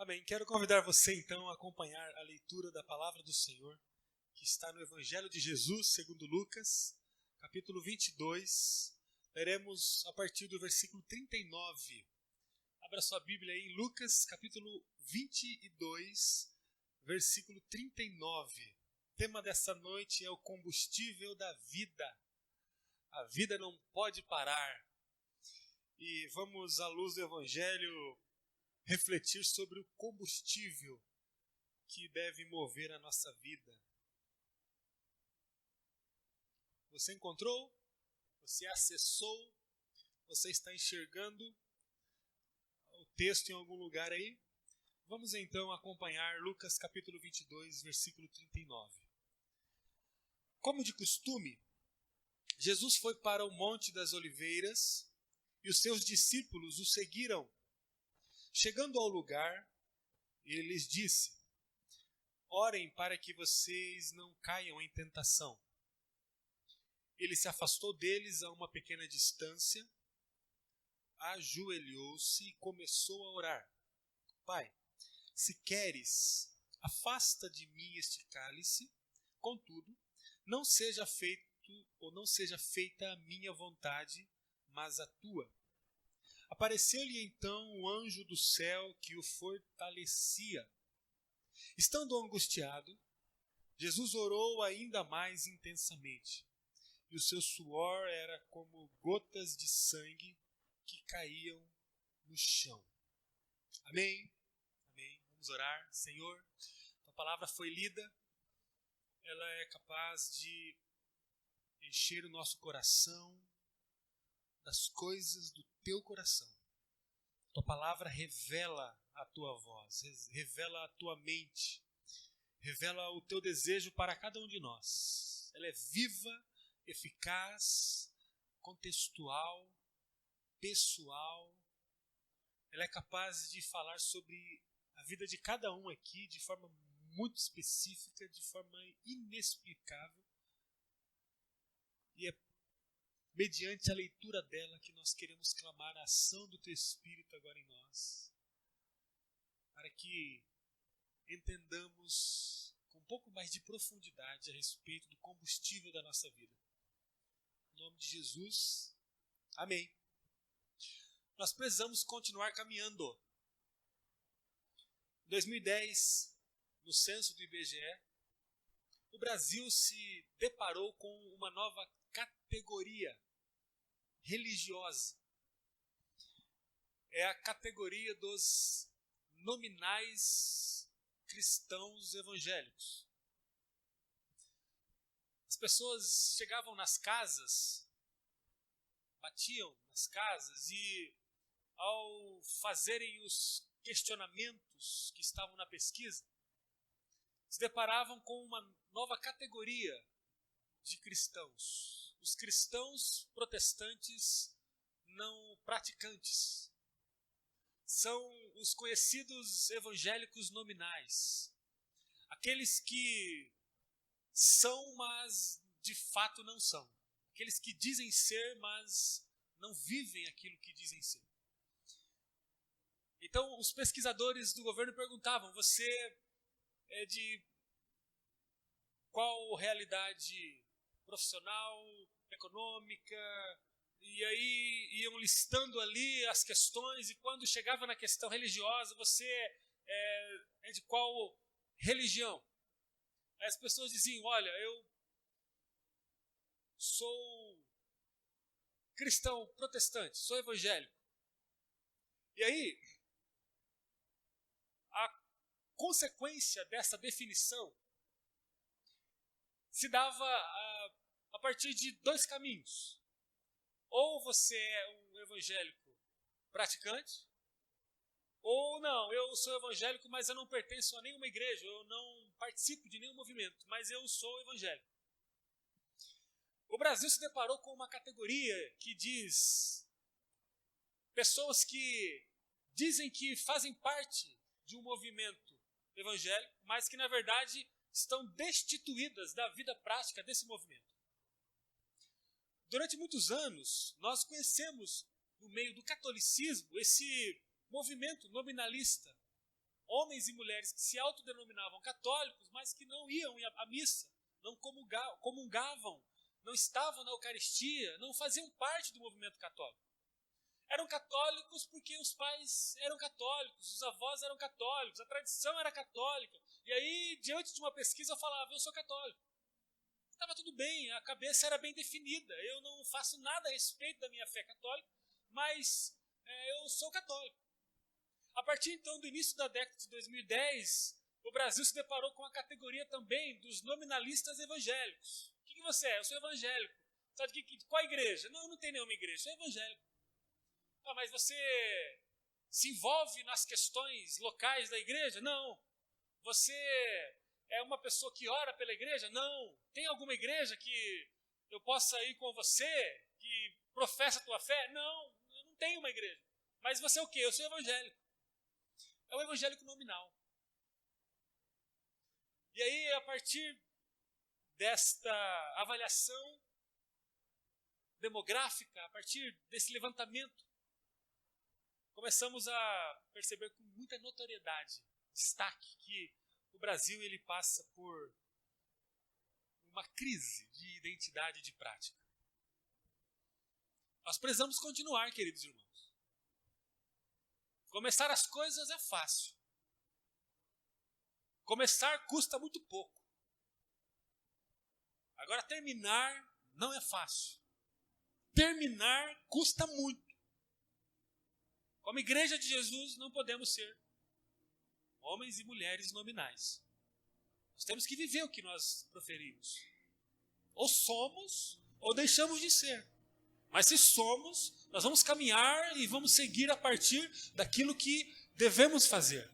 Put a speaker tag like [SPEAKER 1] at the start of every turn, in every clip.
[SPEAKER 1] Amém. Quero convidar você então a acompanhar a leitura da palavra do Senhor, que está no Evangelho de Jesus, segundo Lucas, capítulo 22. Leremos a partir do versículo 39. Abra sua Bíblia aí em Lucas, capítulo 22, versículo 39. O tema dessa noite é o combustível da vida. A vida não pode parar. E vamos, à luz do Evangelho, refletir sobre o combustível que deve mover a nossa vida. Você encontrou? Você acessou? Você está enxergando o texto em algum lugar aí? Vamos então acompanhar Lucas capítulo 22, versículo 39. Como de costume, Jesus foi para o Monte das Oliveiras e os seus discípulos o seguiram. Chegando ao lugar, ele lhes disse: orem para que vocês não caiam em tentação. Ele se afastou deles a uma pequena distância, ajoelhou-se e começou a orar. Pai, se queres, afasta de mim este cálice, contudo, não seja feita a minha vontade, mas a tua. Apareceu-lhe então o anjo do céu que o fortalecia. Estando angustiado, Jesus orou ainda mais intensamente, e o seu suor era como gotas de sangue que caíam no chão. Amém? Amém. Vamos orar. Senhor, a palavra foi lida, ela é capaz de encher o nosso coração das coisas do teu coração. Tua palavra revela a tua voz, revela a tua mente, revela o teu desejo para cada um de nós. Ela é viva, eficaz, contextual, pessoal. Ela é capaz de falar sobre a vida de cada um aqui de forma muito específica, de forma inexplicável. E é mediante a leitura dela que nós queremos clamar a ação do teu Espírito agora em nós, para que entendamos com um pouco mais de profundidade a respeito do combustível da nossa vida. Em nome de Jesus, amém. Nós precisamos continuar caminhando. Em 2010, no censo do IBGE, o Brasil se deparou com uma nova categoria religiosa. É a categoria dos nominais cristãos evangélicos. As pessoas chegavam nas casas, batiam nas casas e, ao fazerem os questionamentos que estavam na pesquisa, se deparavam com uma nova categoria de cristãos. Os cristãos protestantes não praticantes. São os conhecidos evangélicos nominais. Aqueles que são, mas de fato não são. Aqueles que dizem ser, mas não vivem aquilo que dizem ser. Então, os pesquisadores do governo perguntavam: você é de qual realidade profissional, econômica? E aí iam listando ali as questões, e quando chegava na questão religiosa, você é de qual religião? Aí as pessoas diziam: olha, eu sou cristão protestante, sou evangélico. E aí, a consequência dessa definição se dava a partir de dois caminhos. Ou você é um evangélico praticante, ou não, eu sou evangélico, mas eu não pertenço a nenhuma igreja, eu não participo de nenhum movimento, mas eu sou evangélico. O Brasil se deparou com uma categoria que diz pessoas que dizem que fazem parte de um movimento evangélico, mas que na verdade estão destituídas da vida prática desse movimento. Durante muitos anos, nós conhecemos, no meio do catolicismo, esse movimento nominalista, homens e mulheres que se autodenominavam católicos, mas que não iam à missa, não comungavam, não estavam na Eucaristia, não faziam parte do movimento católico. Eram católicos porque os pais eram católicos, os avós eram católicos, a tradição era católica. E aí, diante de uma pesquisa, eu falava, eu sou católico. Estava tudo bem, a cabeça era bem definida. Eu não faço nada a respeito da minha fé católica, mas eu sou católico. A partir então do início da década de 2010, o Brasil se deparou com a categoria também dos nominalistas evangélicos. O que você é? Eu sou evangélico. Sabe qual igreja? Não tem nenhuma igreja, eu sou evangélico. Ah, mas você se envolve nas questões locais da igreja? Não. Você é uma pessoa que ora pela igreja? Não. Tem alguma igreja que eu possa ir com você, que professa a tua fé? Não, eu não tenho uma igreja. Mas você é o quê? Eu sou evangélico. É o evangélico nominal. E aí, a partir desta avaliação demográfica, a partir desse levantamento, começamos a perceber com muita notoriedade, destaque, que o Brasil ele passa por uma crise de identidade e de prática. Nós precisamos continuar, queridos irmãos. Começar as coisas é fácil. Começar custa muito pouco. Agora, terminar não é fácil. Terminar custa muito. Como igreja de Jesus, não podemos ser homens e mulheres nominais. Nós temos que viver o que nós proferimos. Ou somos, ou deixamos de ser. Mas se somos, nós vamos caminhar e vamos seguir a partir daquilo que devemos fazer.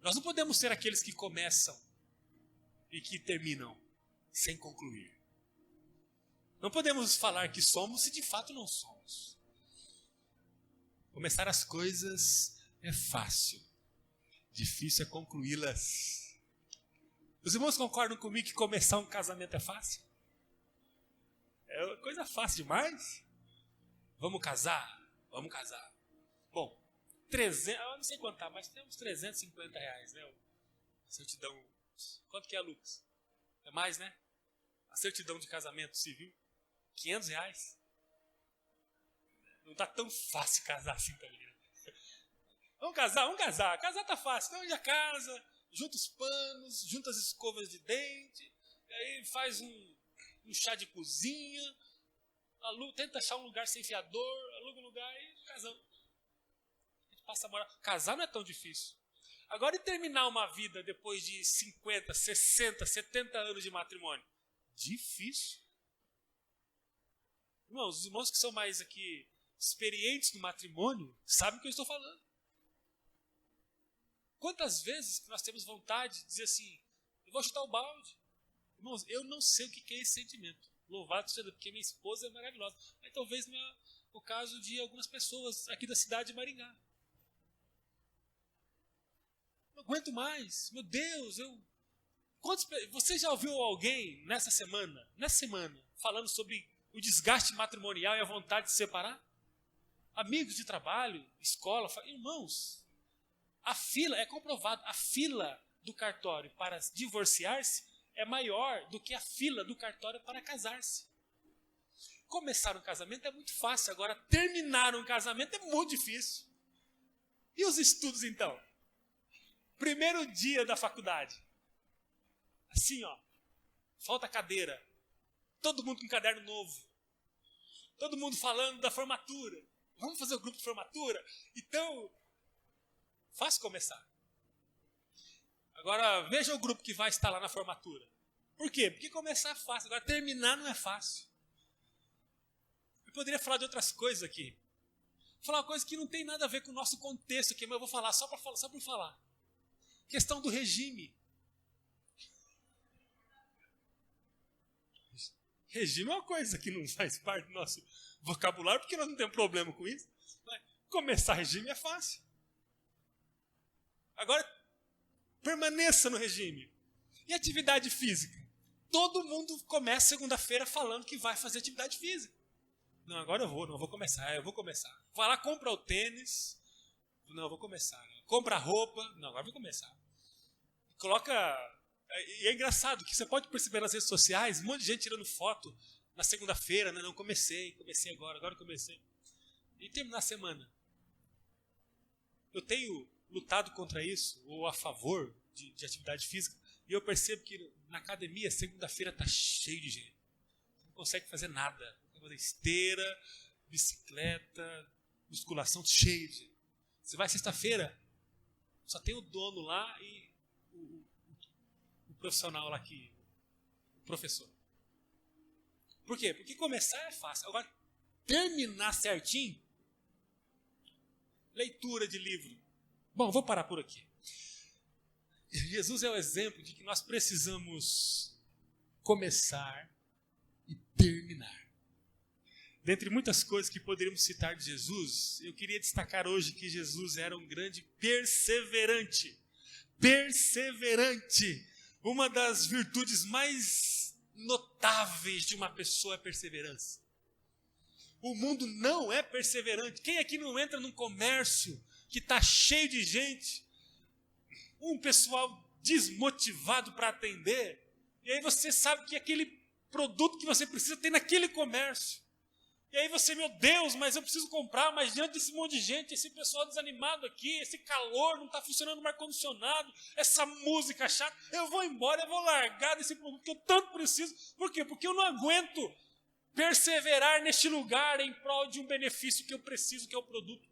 [SPEAKER 1] Nós não podemos ser aqueles que começam e que terminam sem concluir. Não podemos falar que somos se de fato não somos. Começar as coisas é fácil, difícil é concluí-las. Os irmãos concordam comigo que começar um casamento é fácil? É coisa fácil demais. Vamos casar? Vamos casar. Bom, 300, eu não sei quanto tá, mas temos R$350, né? A certidão. Quanto que é, Lucas? É mais, né? A certidão de casamento civil, R$500. Não tá tão fácil casar assim também. Vamos casar. Casar tá fácil. Então já casa, junta os panos, junta as escovas de dente, aí faz um chá de cozinha, tenta achar um lugar sem fiador, aluga um lugar e casamos. A gente passa a morar. Casar não é tão difícil. Agora, e terminar uma vida depois de 50, 60, 70 anos de matrimônio? Difícil. Irmãos, os irmãos que são mais aqui experientes no matrimônio sabem o que eu estou falando. Quantas vezes que nós temos vontade de dizer assim, eu vou chutar o balde. Irmãos, eu não sei o que é esse sentimento. Louvado seja Deus, porque minha esposa é maravilhosa. Mas talvez não é o caso de algumas pessoas aqui da cidade de Maringá. Não aguento mais. Meu Deus, você já ouviu alguém nessa semana, falando sobre o desgaste matrimonial e a vontade de se separar? Amigos de trabalho, escola, irmãos, a fila, é comprovado, a fila do cartório para divorciar-se é maior do que a fila do cartório para casar-se. Começar um casamento é muito fácil, agora terminar um casamento é muito difícil. E os estudos então? Primeiro dia da faculdade. Assim, falta cadeira. Todo mundo com caderno novo. Todo mundo falando da formatura. Vamos fazer o grupo de formatura? Então, fácil começar. Agora, veja o grupo que vai estar lá na formatura. Por quê? Porque começar é fácil, agora terminar não é fácil. Eu poderia falar de outras coisas aqui. Vou falar uma coisa que não tem nada a ver com o nosso contexto aqui, mas eu vou falar só por falar. Questão do regime. Regime é uma coisa que não faz parte do nosso vocabulário, porque nós não temos problema com isso. Mas começar regime é fácil. Agora, permaneça no regime. E atividade física? Todo mundo começa segunda-feira falando que vai fazer atividade física. Não, agora eu vou começar. Vai lá, compra o tênis, Não, vou começar. Compra roupa. Não, agora vou começar. Coloca... E é engraçado que você pode perceber nas redes sociais, um monte de gente tirando foto na segunda-feira, né? Não, comecei agora comecei. E terminar a semana. Eu tenho lutado contra isso, ou a favor de atividade física, e eu percebo que na academia, segunda-feira está cheio de gente. Não consegue fazer nada. Não fazer esteira, bicicleta, musculação, cheio de gente. Você vai sexta-feira, só tem o dono lá e o profissional lá aqui, o professor. Por quê? Porque começar é fácil. Agora, terminar certinho, leitura de livro. Bom, vou parar por aqui. Jesus é o exemplo de que nós precisamos começar e terminar. Dentre muitas coisas que poderíamos citar de Jesus, eu queria destacar hoje que Jesus era um grande perseverante. Perseverante. Uma das virtudes mais notáveis de uma pessoa é a perseverança. O mundo não é perseverante. Quem aqui não entra num comércio que está cheio de gente, um pessoal desmotivado para atender, e aí você sabe que aquele produto que você precisa tem naquele comércio. E aí você, meu Deus, mas eu preciso comprar, mas diante desse monte de gente, esse pessoal desanimado aqui, esse calor, não está funcionando o ar-condicionado, essa música chata, eu vou embora, eu vou largar desse produto que eu tanto preciso. Por quê? Porque eu não aguento perseverar neste lugar em prol de um benefício que eu preciso, que é o produto.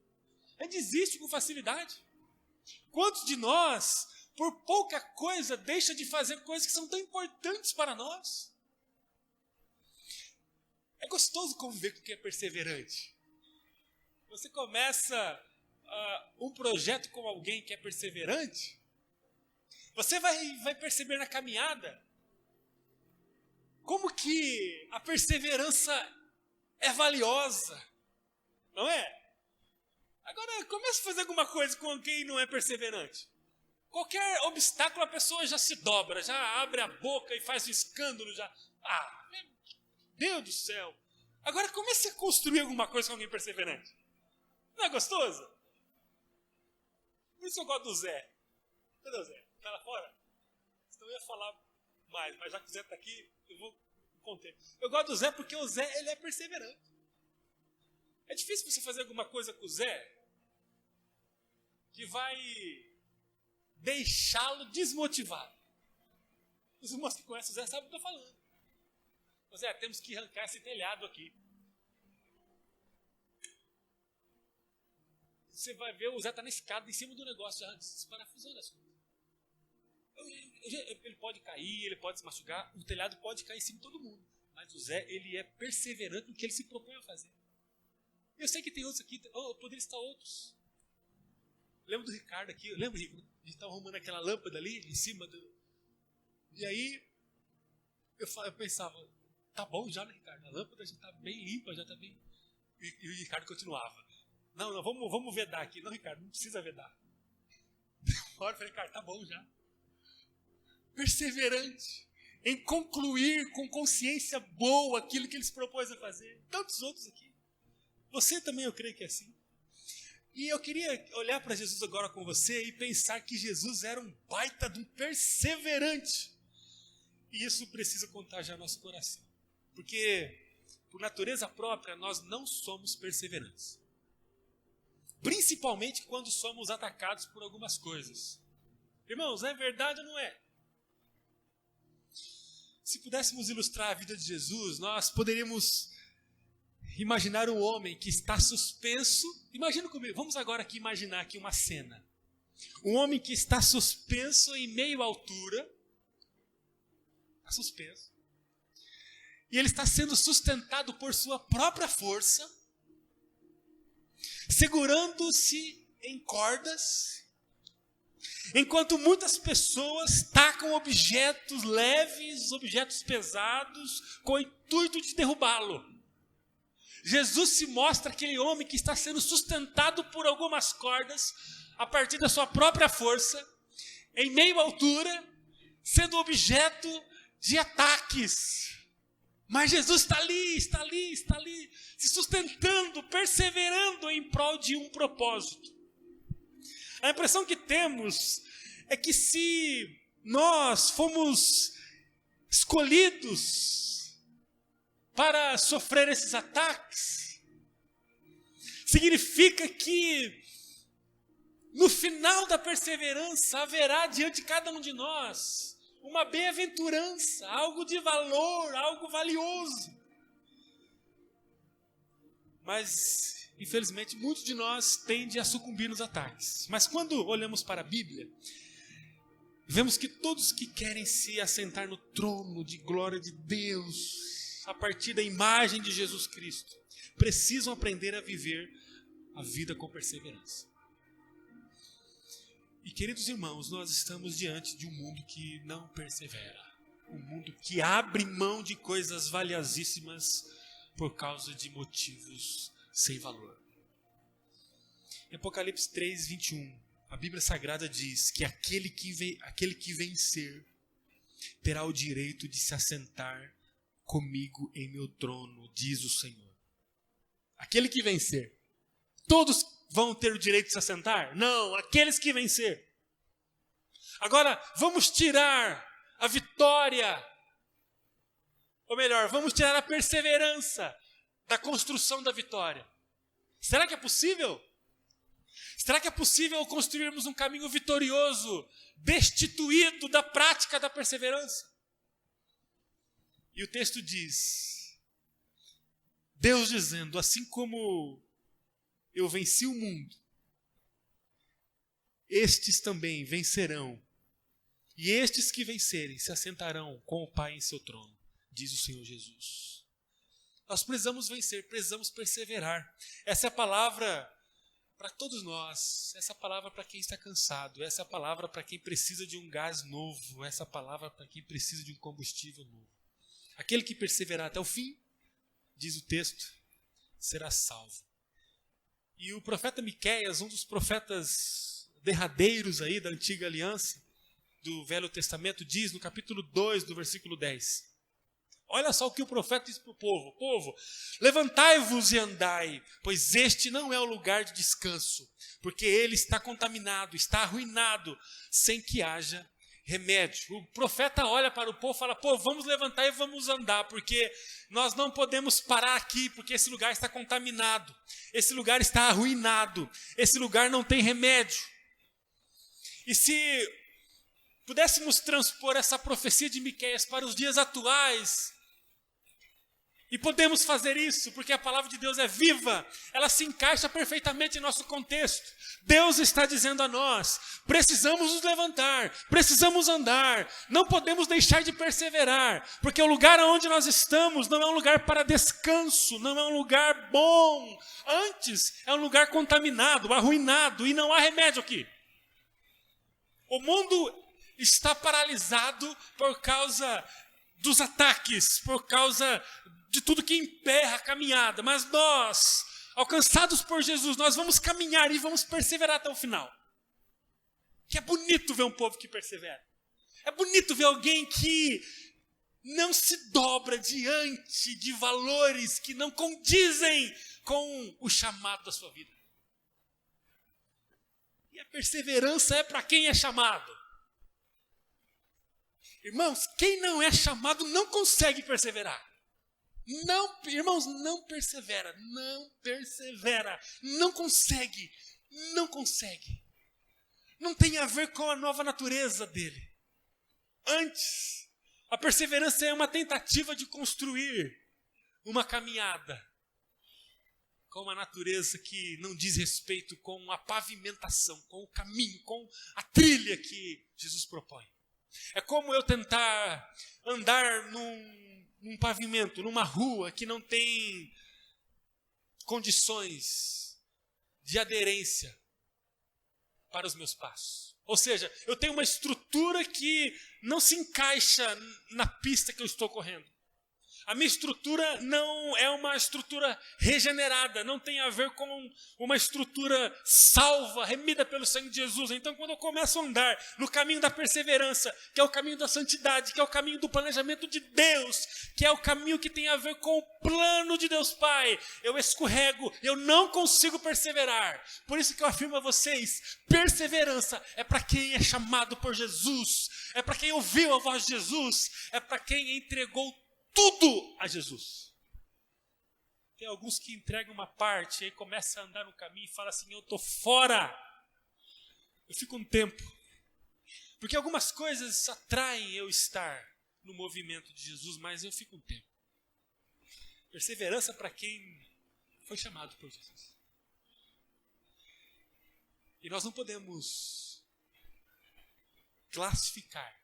[SPEAKER 1] Desiste com facilidade. Quantos de nós, por pouca coisa, deixa de fazer coisas que são tão importantes para nós? É gostoso conviver com quem é perseverante. Você começa um projeto com alguém que é perseverante, você vai perceber na caminhada como que a perseverança é valiosa, não é? Agora, comece a fazer alguma coisa com quem não é perseverante. Qualquer obstáculo a pessoa já se dobra, já abre a boca e faz um escândalo, já... Deus do céu. Agora comece a construir alguma coisa com alguém perseverante. Não é gostoso? Por isso eu gosto do Zé. Cadê o Zé? Está lá fora? Senão eu ia falar mais, mas já que o Zé está aqui, eu vou conter. Eu gosto do Zé porque o Zé, ele é perseverante. É difícil você fazer alguma coisa com o Zé que vai deixá-lo desmotivado. Os irmãos que conhecem o Zé sabem o que eu estou falando. Zé, temos que arrancar esse telhado aqui. Você vai ver, o Zé está na escada, em cima do negócio, já desparafusando as coisas. Ele pode cair, ele pode se machucar, o telhado pode cair em cima de todo mundo. Mas o Zé, ele é perseverante no que ele se propõe a fazer. Eu sei que tem outros aqui, poderia estar outros. Lembro do Ricardo aqui, lembra, Rico? A gente estava arrumando aquela lâmpada ali, em cima do... E aí, eu pensava... Tá bom já, né, Ricardo? A lâmpada já está bem limpa, já está bem... E o Ricardo continuava. Não, vamos vedar aqui. Não, Ricardo, não precisa vedar. Agora eu falei, Ricardo, tá bom já. Perseverante em concluir com consciência boa aquilo que ele se propôs a fazer. Tantos outros aqui. Você também, eu creio que é assim. E eu queria olhar para Jesus agora com você e pensar que Jesus era um baita de um perseverante. E isso precisa contagiar nosso coração. Porque, por natureza própria, nós não somos perseverantes. Principalmente quando somos atacados por algumas coisas. Irmãos, é verdade ou não é? Se pudéssemos ilustrar a vida de Jesus, nós poderíamos imaginar um homem que está suspenso. Imagina comigo, vamos agora aqui imaginar aqui uma cena. Um homem que está suspenso em meio à altura. Está suspenso. E ele está sendo sustentado por sua própria força, segurando-se em cordas, enquanto muitas pessoas tacam objetos leves, objetos pesados, com o intuito de derrubá-lo. Jesus se mostra aquele homem que está sendo sustentado por algumas cordas, a partir da sua própria força, em meio à altura, sendo objeto de ataques. Mas Jesus está ali, se sustentando, perseverando em prol de um propósito. A impressão que temos é que se nós fomos escolhidos para sofrer esses ataques, significa que no final da perseverança haverá diante de cada um de nós uma bem-aventurança, algo de valor, algo valioso. Mas, infelizmente, muitos de nós tendem a sucumbir nos ataques. Mas quando olhamos para a Bíblia, vemos que todos que querem se assentar no trono de glória de Deus, a partir da imagem de Jesus Cristo, precisam aprender a viver a vida com perseverança. E, queridos irmãos, nós estamos diante de um mundo que não persevera. Um mundo que abre mão de coisas valiosíssimas por causa de motivos sem valor. Em Apocalipse 3, 21, a Bíblia Sagrada diz que aquele que vencer terá o direito de se assentar comigo em meu trono, diz o Senhor. Aquele que vencer. Todos vão ter o direito de se assentar? Não, aqueles que vencer. Agora, vamos tirar a vitória, ou melhor, vamos tirar a perseverança da construção da vitória. Será que é possível? Será que é possível construirmos um caminho vitorioso, destituído da prática da perseverança? E o texto diz, Deus dizendo, assim como eu venci o mundo, estes também vencerão, e estes que vencerem se assentarão com o Pai em seu trono, diz o Senhor Jesus. Nós precisamos vencer, precisamos perseverar. Essa é a palavra para todos nós, essa é a palavra para quem está cansado, essa é a palavra para quem precisa de um gás novo, essa é a palavra para quem precisa de um combustível novo. Aquele que perseverar até o fim, diz o texto, será salvo. E o profeta Miqueias, um dos profetas derradeiros aí da antiga aliança, do Velho Testamento, diz no capítulo 2, do versículo 10. Olha só o que o profeta diz para o povo. Povo, levantai-vos e andai, pois este não é o lugar de descanso, porque ele está contaminado, está arruinado, sem que haja remédio. O profeta olha para o povo e fala, povo, vamos levantar e vamos andar, porque nós não podemos parar aqui, porque esse lugar está contaminado, esse lugar está arruinado, esse lugar não tem remédio. E se pudéssemos transpor essa profecia de Miqueias para os dias atuais, e podemos fazer isso, porque a palavra de Deus é viva, ela se encaixa perfeitamente em nosso contexto. Deus está dizendo a nós, precisamos nos levantar, precisamos andar, não podemos deixar de perseverar, porque o lugar onde nós estamos não é um lugar para descanso, não é um lugar bom, antes é um lugar contaminado, arruinado, e não há remédio aqui. O mundo está paralisado por causa dos ataques, por causa de tudo que emperra a caminhada. Mas nós, alcançados por Jesus, nós vamos caminhar e vamos perseverar até o final. Que é bonito ver um povo que persevera. É bonito ver alguém que não se dobra diante de valores que não condizem com o chamado da sua vida. E a perseverança é para quem é chamado. Irmãos, quem não é chamado não consegue perseverar. Não, irmãos, não persevera, não consegue. Não tem a ver com a nova natureza dele. Antes, a perseverança é uma tentativa de construir uma caminhada com uma natureza que não diz respeito com a pavimentação, com o caminho, com a trilha que Jesus propõe. É como eu tentar andar num pavimento, numa rua que não tem condições de aderência para os meus passos. Ou seja, eu tenho uma estrutura que não se encaixa na pista que eu estou correndo. A minha estrutura não é uma estrutura regenerada, não tem a ver com uma estrutura salva, remida pelo sangue de Jesus. Então, quando eu começo a andar no caminho da perseverança, que é o caminho da santidade, que é o caminho do planejamento de Deus, que é o caminho que tem a ver com o plano de Deus Pai, eu escorrego, eu não consigo perseverar. Por isso que eu afirmo a vocês, perseverança é para quem é chamado por Jesus, é para quem ouviu a voz de Jesus, é para quem entregou tudo a Jesus. Tem alguns que entregam uma parte e aí começam a andar no caminho e falam assim, eu estou fora. Eu fico um tempo. Porque algumas coisas atraem eu estar no movimento de Jesus, mas eu fico um tempo. Perseverança para quem foi chamado por Jesus. E nós não podemos classificar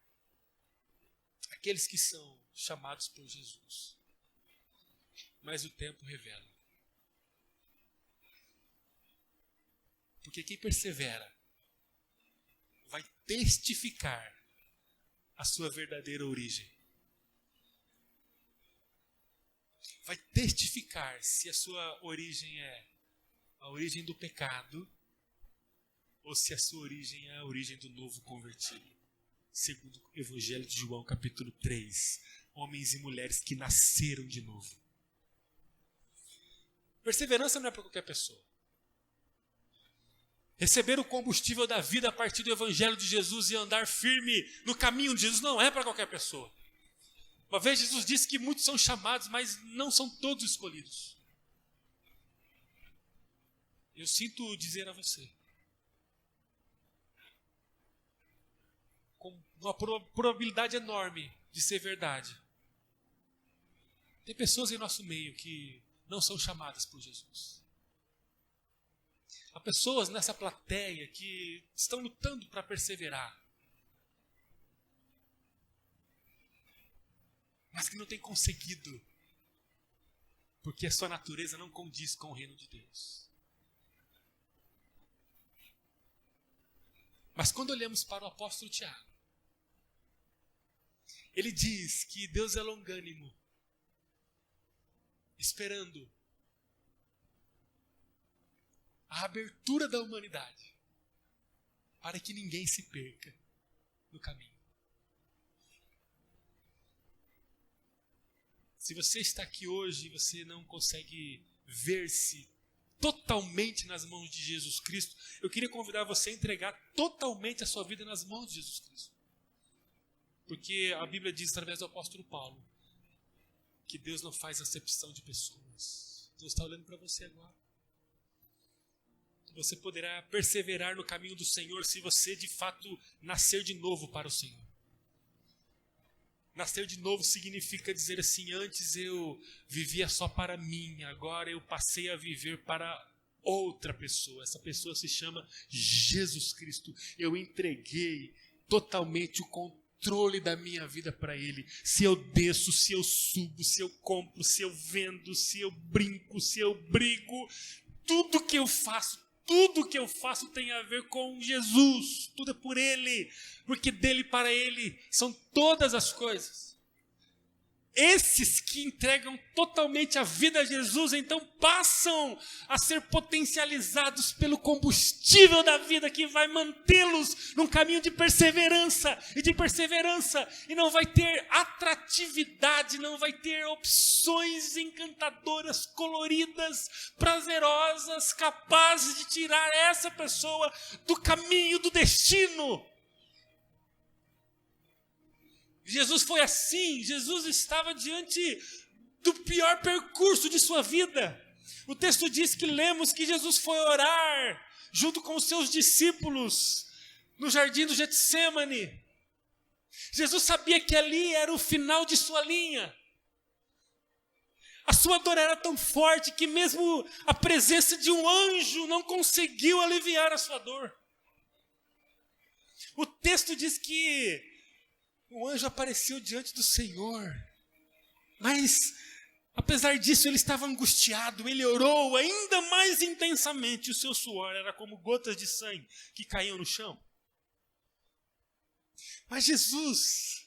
[SPEAKER 1] aqueles que são chamados por Jesus. Mas o tempo revela. Porque quem persevera vai testificar a sua verdadeira origem. Vai testificar se a sua origem é a origem do pecado ou se a sua origem é a origem do novo convertido. Segundo o Evangelho de João, capítulo 3. Homens e mulheres que nasceram de novo. Perseverança não é para qualquer pessoa. Receber o combustível da vida a partir do Evangelho de Jesus e andar firme no caminho de Jesus não é para qualquer pessoa. Uma vez Jesus disse que muitos são chamados, mas não são todos escolhidos. Eu sinto dizer a você, com uma probabilidade enorme de ser verdade, tem pessoas em nosso meio que não são chamadas por Jesus. Há pessoas nessa plateia que estão lutando para perseverar, mas que não têm conseguido, porque a sua natureza não condiz com o reino de Deus. Mas quando olhamos para o apóstolo Tiago, ele diz que Deus é longânimo, esperando a abertura da humanidade, para que ninguém se perca no caminho. Se você está aqui hoje e você não consegue ver-se totalmente nas mãos de Jesus Cristo, eu queria convidar você a entregar totalmente a sua vida nas mãos de Jesus Cristo. Porque a Bíblia diz através do apóstolo Paulo que Deus não faz acepção de pessoas. Deus está olhando para você agora. Você poderá perseverar no caminho do Senhor se você de fato nascer de novo para o Senhor. Nascer de novo significa dizer assim, antes eu vivia só para mim, agora eu passei a viver para outra pessoa. Essa pessoa se chama Jesus Cristo. Eu entreguei totalmente o controle da minha vida para Ele. Se eu desço, se eu subo, se eu compro, se eu vendo, se eu brinco, se eu brigo, tudo que eu faço tem a ver com Jesus. Tudo é por Ele, porque dele para Ele são todas as coisas. Esses que entregam totalmente a vida a Jesus, então passam a ser potencializados pelo combustível da vida que vai mantê-los num caminho de perseverança, e não vai ter atratividade, não vai ter opções encantadoras, coloridas, prazerosas, capazes de tirar essa pessoa do caminho do destino. Jesus foi assim, Jesus estava diante do pior percurso de sua vida. O texto diz que lemos que Jesus foi orar junto com os seus discípulos no jardim do Getsêmani. Jesus sabia que ali era o final de sua linha. A sua dor era tão forte que mesmo a presença de um anjo não conseguiu aliviar a sua dor. O texto diz que o anjo apareceu diante do Senhor, mas apesar disso ele estava angustiado, ele orou ainda mais intensamente, o seu suor era como gotas de sangue que caíam no chão. Mas Jesus,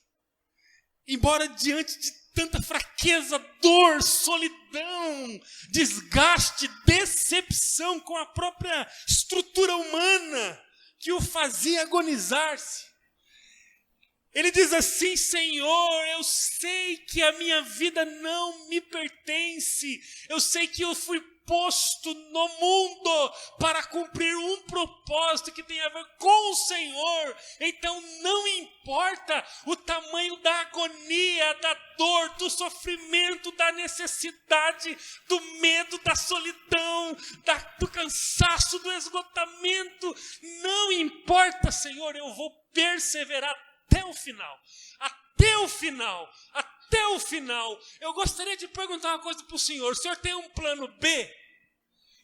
[SPEAKER 1] embora diante de tanta fraqueza, dor, solidão, desgaste, decepção com a própria estrutura humana que o fazia agonizar-se. Ele diz assim: Senhor, eu sei que a minha vida não me pertence, eu sei que eu fui posto no mundo para cumprir um propósito que tem a ver com o Senhor, então não importa o tamanho da agonia, da dor, do sofrimento, da necessidade, do medo, da solidão, do cansaço, do esgotamento, não importa, Senhor, eu vou perseverar até o final, até o final, até o final. Eu gostaria de perguntar uma coisa para o Senhor tem um plano B?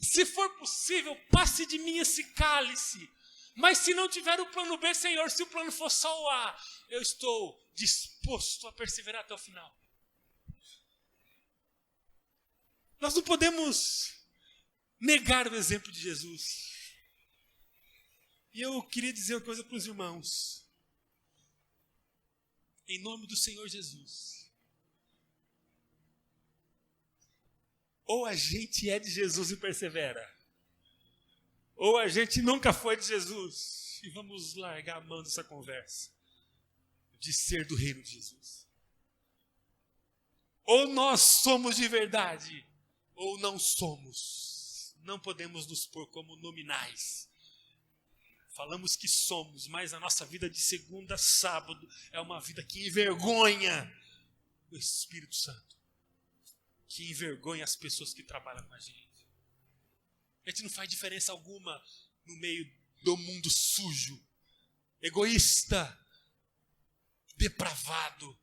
[SPEAKER 1] Se for possível, passe de mim esse cálice. Mas se não tiver o plano B, Senhor, se o plano for só o A, eu estou disposto a perseverar até o final. Nós não podemos negar o exemplo de Jesus. E eu queria dizer uma coisa para os irmãos. Em nome do Senhor Jesus. Ou a gente é de Jesus e persevera, ou a gente nunca foi de Jesus e vamos largar a mão dessa conversa de ser do reino de Jesus. Ou nós somos de verdade, ou não somos. Não podemos nos pôr como nominais. Falamos que somos, mas a nossa vida de segunda a sábado é uma vida que envergonha o Espírito Santo, que envergonha as pessoas que trabalham com a gente. A gente não faz diferença alguma no meio do mundo sujo, egoísta, depravado,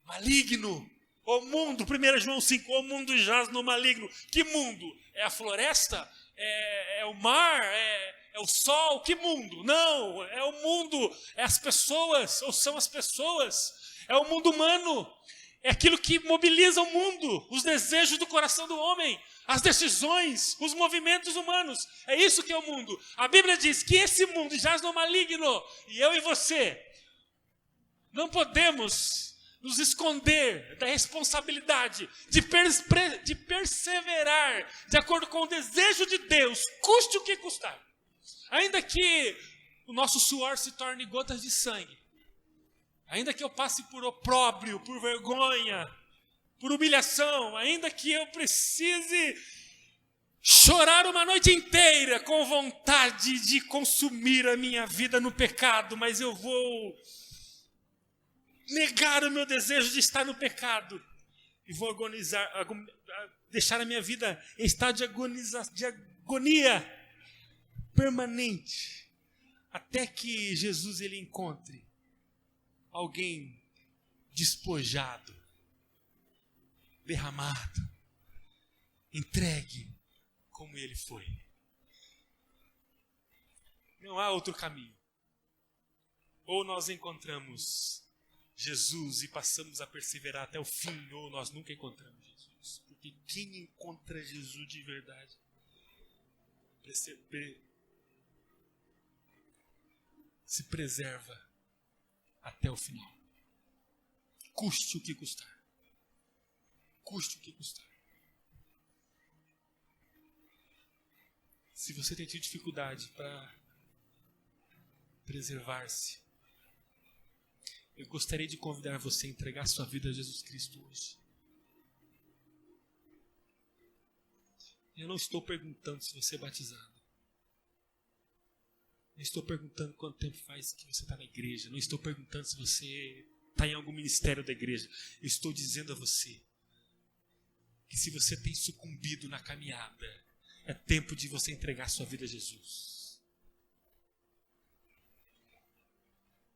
[SPEAKER 1] maligno. O mundo, 1 João 5, o mundo jaz no maligno. Que mundo? É a floresta? É o mar? É o sol? Que mundo? Não, é o mundo, é as pessoas, ou são as pessoas, é o mundo humano, é aquilo que mobiliza o mundo, os desejos do coração do homem, as decisões, os movimentos humanos, é isso que é o mundo. A Bíblia diz que esse mundo jaz no maligno, e eu e você não podemos nos esconder da responsabilidade de perseverar de acordo com o desejo de Deus, custe o que custar. Ainda que o nosso suor se torne gotas de sangue, ainda que eu passe por opróbrio, por vergonha, por humilhação, ainda que eu precise chorar uma noite inteira com vontade de consumir a minha vida no pecado, mas eu vou negar o meu desejo de estar no pecado e vou agonizar, deixar a minha vida em estado de agonia permanente, até que Jesus ele encontre alguém despojado, derramado, entregue como ele foi. Não há outro caminho. Ou nós encontramos Jesus e passamos a perseverar até o fim, ou nós nunca encontramos Jesus. Porque quem encontra Jesus de verdade se preserva até o final. Custe o que custar. Custe o que custar. Se você tem tido dificuldade para preservar-se, eu gostaria de convidar você a entregar sua vida a Jesus Cristo hoje. Eu não estou perguntando se você é batizado. Não estou perguntando quanto tempo faz que você está na igreja. Não estou perguntando se você está em algum ministério da igreja. Eu estou dizendo a você que se você tem sucumbido na caminhada, é tempo de você entregar sua vida a Jesus.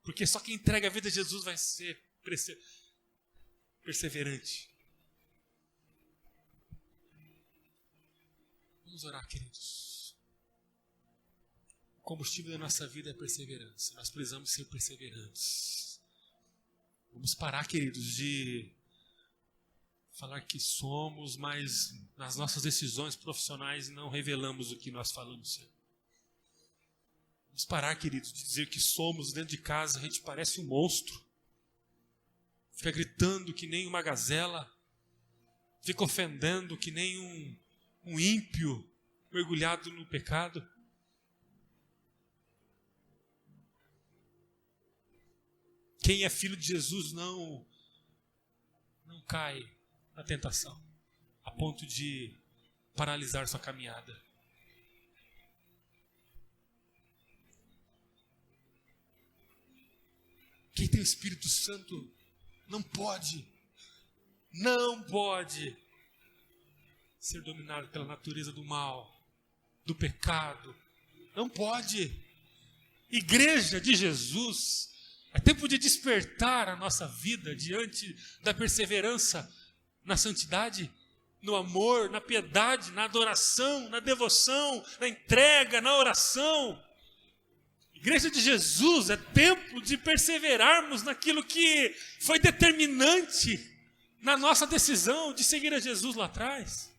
[SPEAKER 1] Porque só quem entrega a vida a Jesus vai ser perseverante. Vamos orar, queridos. O combustível da nossa vida é perseverança. Nós precisamos ser perseverantes. Vamos parar, queridos, de falar que somos, mas nas nossas decisões profissionais não revelamos o que nós falamos ser. Vamos parar, queridos, de dizer que somos dentro de casa, a gente parece um monstro. fica gritando que nem uma gazela, fica ofendendo que nem um ímpio mergulhado no pecado. Quem é filho de Jesus não cai na tentação, a ponto de paralisar sua caminhada. Quem tem o Espírito Santo não pode ser dominado pela natureza do mal, do pecado. Não pode. Igreja de Jesus, é tempo de despertar a nossa vida diante da perseverança na santidade, no amor, na piedade, na adoração, na devoção, na entrega, na oração. Igreja de Jesus, é tempo de perseverarmos naquilo que foi determinante na nossa decisão de seguir a Jesus lá atrás.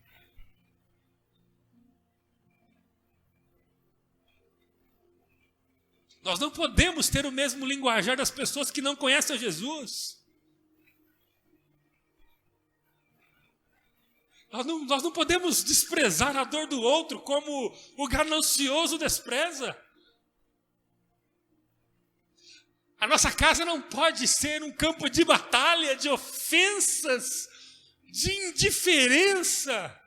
[SPEAKER 1] Nós não podemos ter o mesmo linguajar das pessoas que não conhecem a Jesus. Nós não podemos desprezar a dor do outro como o ganancioso despreza. A nossa casa não pode ser um campo de batalha, de ofensas, de indiferença.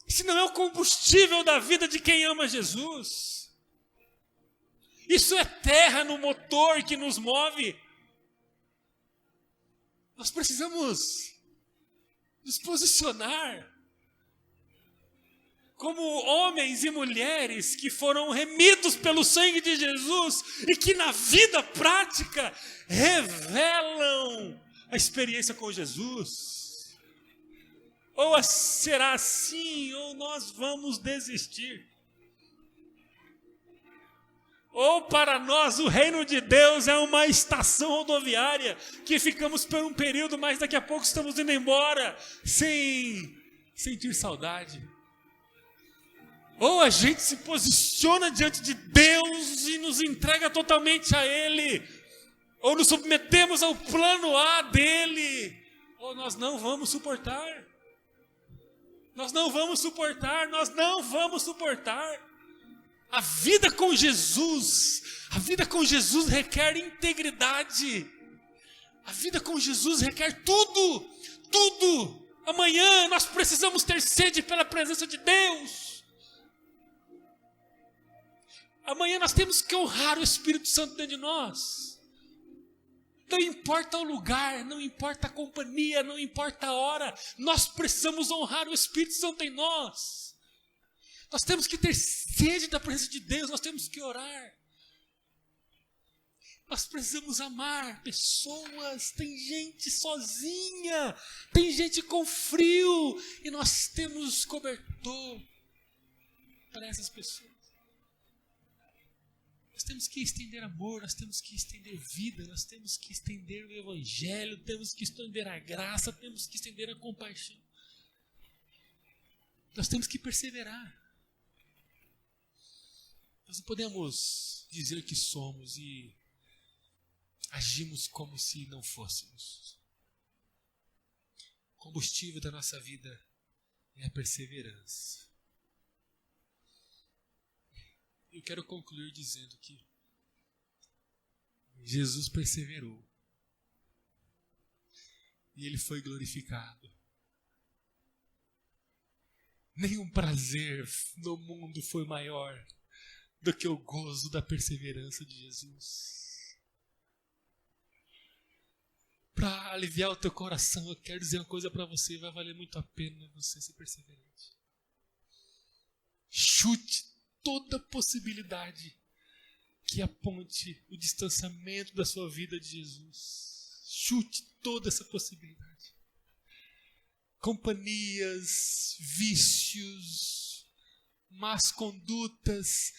[SPEAKER 1] Isso não é o combustível da vida de quem ama Jesus. Isso é terra no motor que nos move. Nós precisamos nos posicionar como homens e mulheres que foram remidos pelo sangue de Jesus e que na vida prática revelam a experiência com Jesus. Ou será assim, ou nós vamos desistir. Ou para nós o reino de Deus é uma estação rodoviária que ficamos por um período, mas daqui a pouco estamos indo embora sem sentir saudade. Ou a gente se posiciona diante de Deus e nos entrega totalmente a Ele, ou nos submetemos ao plano A dele, ou nós não vamos suportar. Nós não vamos suportar. A vida com Jesus requer integridade. A vida com Jesus requer tudo. Amanhã nós precisamos ter sede pela presença de Deus. Amanhã nós temos que honrar o Espírito Santo dentro de nós. Não importa o lugar, não importa a companhia, não importa a hora, nós precisamos honrar o Espírito Santo em nós. Nós temos que ter sede da presença de Deus, nós temos que orar. Nós precisamos amar pessoas, tem gente sozinha, tem gente com frio, e nós temos cobertor para essas pessoas. Nós temos que estender amor, nós temos que estender vida, nós temos que estender o Evangelho, temos que estender a graça, temos que estender a compaixão. Nós temos que perseverar. Nós não podemos dizer que somos e agimos como se não fôssemos. O combustível da nossa vida é a perseverança. Eu quero concluir dizendo que Jesus perseverou e Ele foi glorificado. Nenhum prazer no mundo foi maior do que o gozo da perseverança de Jesus. Para aliviar o teu coração, eu quero dizer uma coisa para você: vai valer muito a pena você ser perseverante. Chute toda possibilidade que aponte o distanciamento da sua vida de Jesus. Chute toda essa possibilidade. Companhias, vícios, más condutas.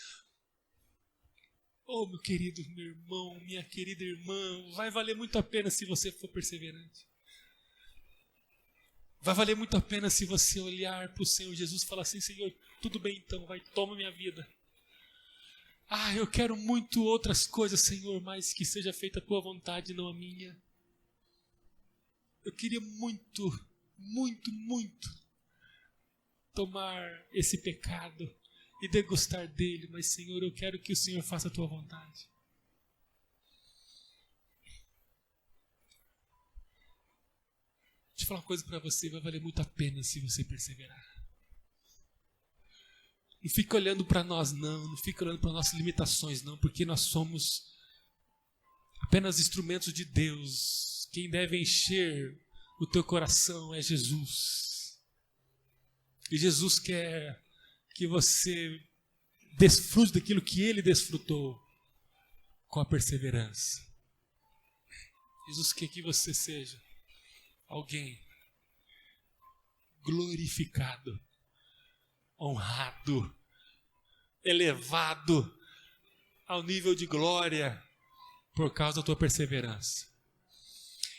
[SPEAKER 1] Oh, meu querido meu irmão, minha querida irmã, vai valer muito a pena se você for perseverante. Vai valer muito a pena se você olhar para o Senhor Jesus e falar assim: Senhor, tudo bem então, vai, toma minha vida.
[SPEAKER 2] Eu quero muito outras coisas, Senhor, mas que seja feita a tua vontade, não a minha. Eu queria muito, muito, muito tomar esse pecado e degustar dele, mas, Senhor, eu quero que o Senhor faça a tua vontade. Deixa eu falar uma coisa para você, vai valer muito a pena se você perseverar. Não fica olhando para nós não fica olhando para nossas limitações não, porque nós somos apenas instrumentos de Deus. Quem deve encher o teu coração é Jesus. E Jesus quer que você desfrute daquilo que Ele desfrutou com a perseverança. Jesus quer que você seja alguém glorificado, honrado, elevado ao nível de glória por causa da tua perseverança.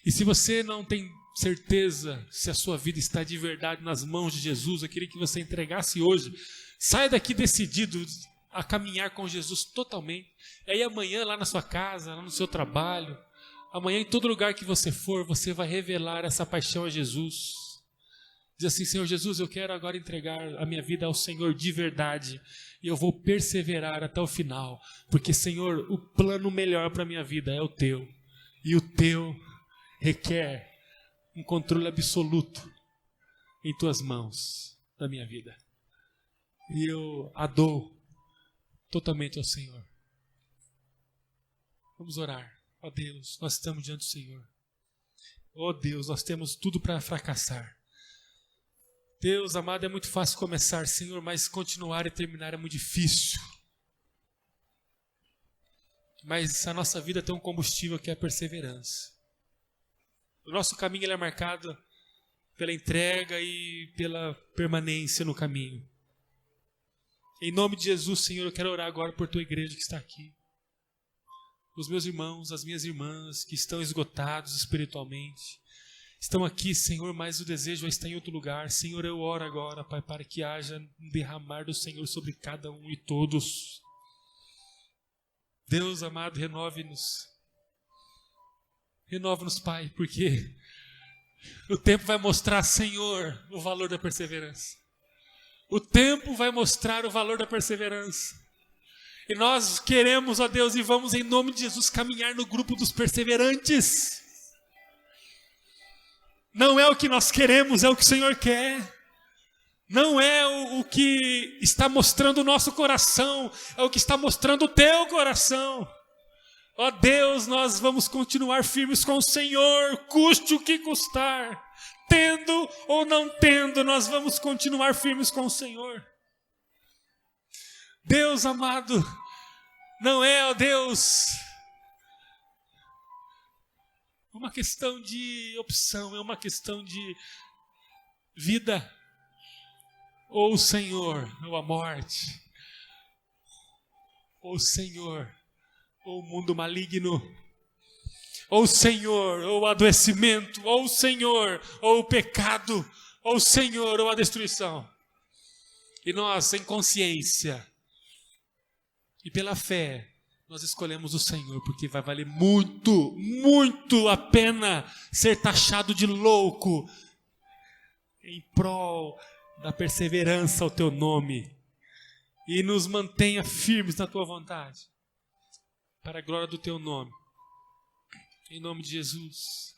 [SPEAKER 2] E se você não tem certeza se a sua vida está de verdade nas mãos de Jesus, eu queria que você entregasse hoje. Saia daqui decidido a caminhar com Jesus totalmente. E aí amanhã lá na sua casa, lá no seu trabalho, amanhã em todo lugar que você for, você vai revelar essa paixão a Jesus. Diz assim: Senhor Jesus, eu quero agora entregar a minha vida ao Senhor de verdade. E eu vou perseverar até o final. Porque, Senhor, o plano melhor para a minha vida é o Teu. E o Teu requer um controle absoluto em Tuas mãos da minha vida. E eu a dou totalmente ao Senhor. Vamos orar. Ó Deus, nós estamos diante do Senhor. Ó Deus, nós temos tudo para fracassar. Deus amado, é muito fácil começar, Senhor, mas continuar e terminar é muito difícil. Mas a nossa vida tem um combustível que é a perseverança. O nosso caminho ele é marcado pela entrega e pela permanência no caminho. Em nome de Jesus, Senhor, eu quero orar agora por Tua igreja que está aqui. Os meus irmãos, as minhas irmãs que estão esgotados espiritualmente. Estão aqui, Senhor, mas o desejo é estar em outro lugar. Senhor, eu oro agora, Pai, para que haja um derramar do Senhor sobre cada um e todos. Deus amado, renove-nos. Renova-nos, Pai, porque o tempo vai mostrar, Senhor, o valor da perseverança. O tempo vai mostrar o valor da perseverança. E nós queremos, ó Deus, e vamos em nome de Jesus caminhar no grupo dos perseverantes. Não é o que nós queremos, é o que o Senhor quer. Não é o que está mostrando o nosso coração, é o que está mostrando o teu coração. Ó Deus, nós vamos continuar firmes com o Senhor, custe o que custar. Tendo ou não tendo, nós vamos continuar firmes com o Senhor. Deus amado, não é, ó Deus, uma questão de opção, é uma questão de vida. Ou o Senhor, ou a morte. Ou o Senhor, ou o mundo maligno. Ou o Senhor, ou o adoecimento. Ou o Senhor, ou o pecado. Ou o Senhor, ou a destruição. E nós, em consciência e pela fé, nós escolhemos o Senhor, porque vai valer muito, muito a pena ser taxado de louco em prol da perseverança ao teu nome. E nos mantenha firmes na tua vontade, para a glória do teu nome. Em nome de Jesus.